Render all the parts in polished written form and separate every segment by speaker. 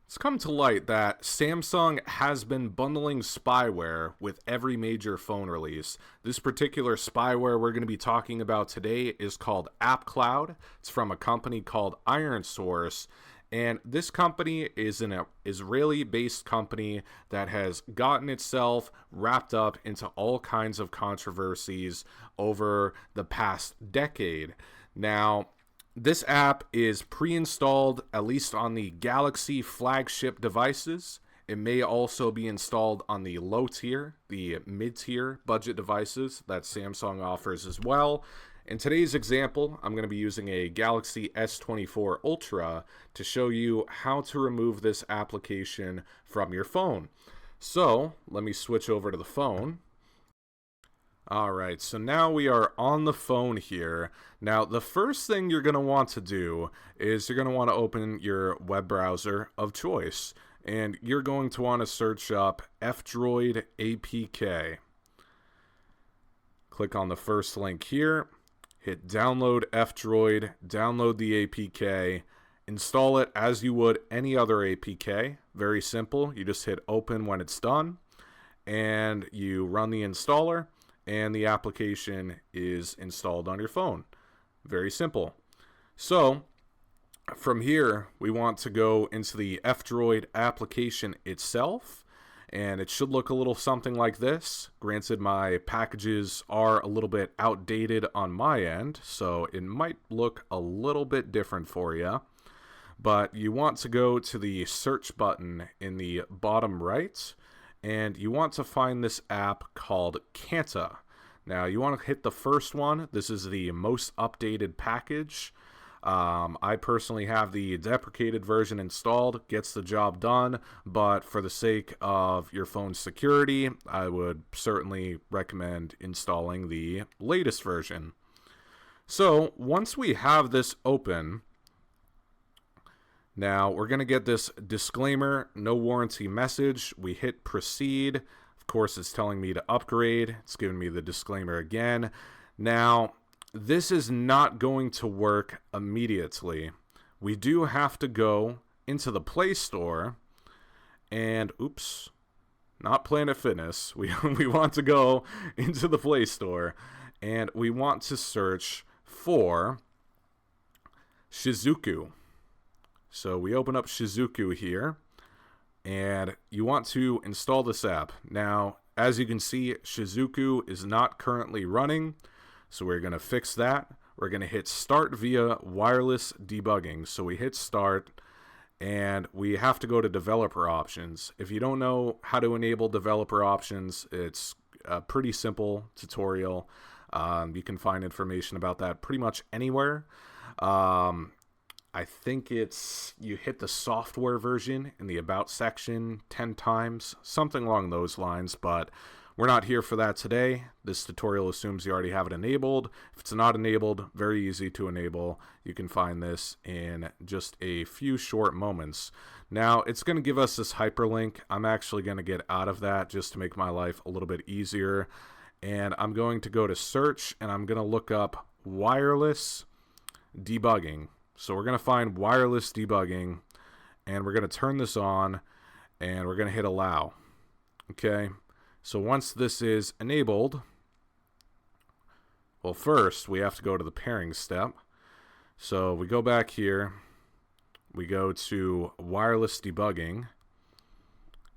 Speaker 1: It's come to light that Samsung has been bundling spyware with every major phone release. This particular spyware we're going to be talking about today is called AppCloud. It's from a company called IronSource. And this company is an Israeli-based company that has gotten itself wrapped up into all kinds of controversies over the past decade. Now, this app is pre-installed, at least on the Galaxy flagship devices. It may also be installed on the low tier, the mid-tier budget devices that Samsung offers as well. In today's example, I'm going to be using a Galaxy S24 Ultra to show you how to remove this application from your phone. So, let me switch over to the phone. Alright, so now we are on the phone here. Now, the first thing you're going to want to do is you're going to want to open your web browser of choice. And you're going to want to search up F-Droid APK. Click on the first link here. Hit download F-Droid, download the APK, install it as you would any other APK. Very simple. You just hit open when it's done, and you run the installer, and the application is installed on your phone. Very simple. So, from here, we want to go into the F-Droid application itself, and it should look a little something like this. Granted, my packages are a little bit outdated on my end, so it might look a little bit different for you. But you want to go to the search button in the bottom right, and you want to find this app called Canta. Now, you want to hit the first one. This is the most updated package. I personally have the deprecated version installed. Gets the job done, but for the sake of your phone's security, I would certainly recommend installing the latest version. So, once we have this open, now we're going to get this disclaimer, no warranty message. We hit proceed. Of course, it's telling me to upgrade. It's giving me the disclaimer again. Now, this is not going to work immediately. We do have to go into the Play Store and, oops, not Planet Fitness. We want to go into the Play Store and we want to search for Shizuku. So we open up Shizuku here, and you want to install this app. Now, as you can see, Shizuku is not currently running, so we're going to fix that. We're going to hit start via wireless debugging. So we hit start, and we have to go to developer options. If you don't know how to enable developer options, it's a pretty simple tutorial. You can find information about that pretty much anywhere. I think it's, you hit the software version in the about section 10 times, something along those lines, but we're not here for that today. This tutorial assumes you already have it enabled. If it's not enabled, very easy to enable. You can find this in just a few short moments. Now, it's going to give us this hyperlink. I'm actually going to get out of that just to make my life a little bit easier. And I'm going to go to search, and I'm going to look up wireless debugging. So we're going to find wireless debugging, and we're going to turn this on, and we're going to hit allow. Okay, so once this is enabled, well, first we have to go to the pairing step. So we go back here, we go to wireless debugging.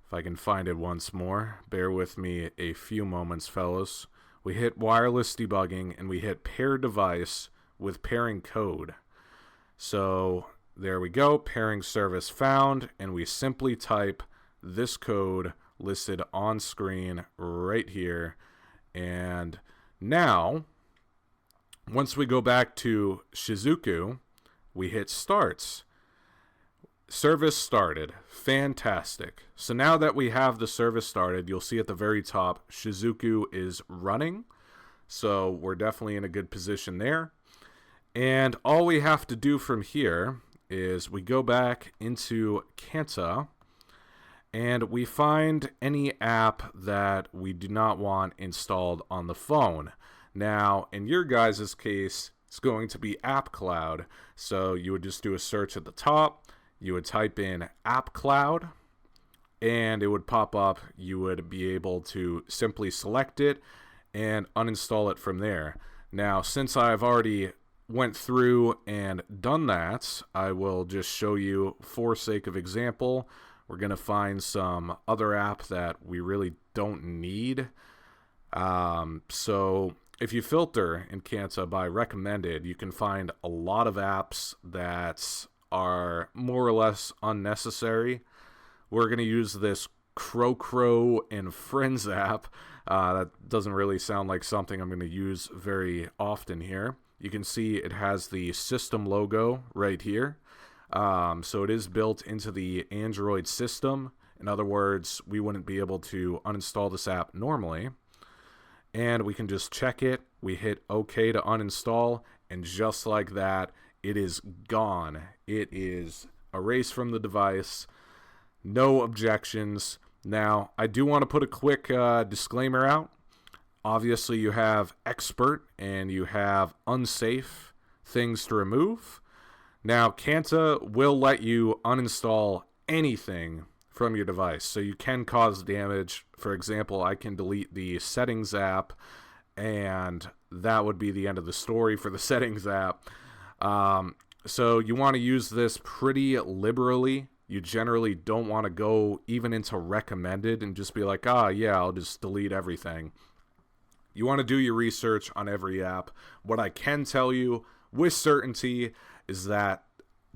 Speaker 1: If I can find it once more, bear with me a few moments, fellas. We hit wireless debugging, and we hit pair device with pairing code. So there we go, pairing service found, and we simply type this code listed on screen right here. And now, once we go back to Shizuku, we hit starts. Service started. Fantastic. So now that we have the service started, you'll see at the very top, Shizuku is running. So we're definitely in a good position there. And all we have to do from here is we go back into Canta and we find any app that we do not want installed on the phone. Now, in your guys' case, it's going to be AppCloud. So you would just do a search at the top. you would type in AppCloud, and it would pop up. You would be able to simply select it and uninstall it from there. Now, since I've already went through and done that, I will just show you for sake of example. We're going to find some other app that we really don't need. So if you filter in Canta by recommended, you can find a lot of apps that are more or less unnecessary. We're going to use this Crow and Friends app. That doesn't really sound like something I'm going to use very often here. You can see it has the system logo right here. So it is built into the Android system. In other words, we wouldn't be able to uninstall this app normally. And we can just check it. We hit OK to uninstall. And just like that, it is gone. It is erased from the device. No objections. Now, I do want to put a quick disclaimer out. Obviously, you have expert and you have unsafe things to remove. Now, Canta will let you uninstall anything from your device, so you can cause damage. For example, I can delete the settings app, and that would be the end of the story for the settings app. So you want to use this pretty liberally. You generally don't want to go even into recommended and just be like, yeah, I'll just delete everything. You want to do your research on every app. What I can tell you with certainty is that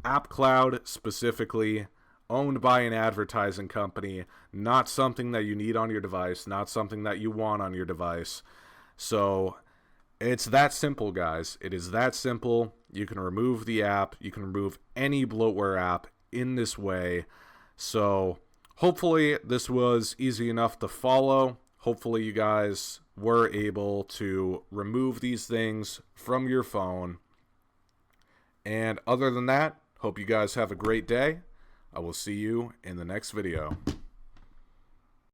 Speaker 1: AppCloud specifically, owned by an advertising company, not something that you need on your device, not something that you want on your device. So it's that simple, guys. It is that simple. You can remove the app. You can remove any bloatware app in this way. So hopefully this was easy enough to follow. Hopefully you guys were able to remove these things from your phone. And other than that, hope you guys have a great day. I will see you in the next video.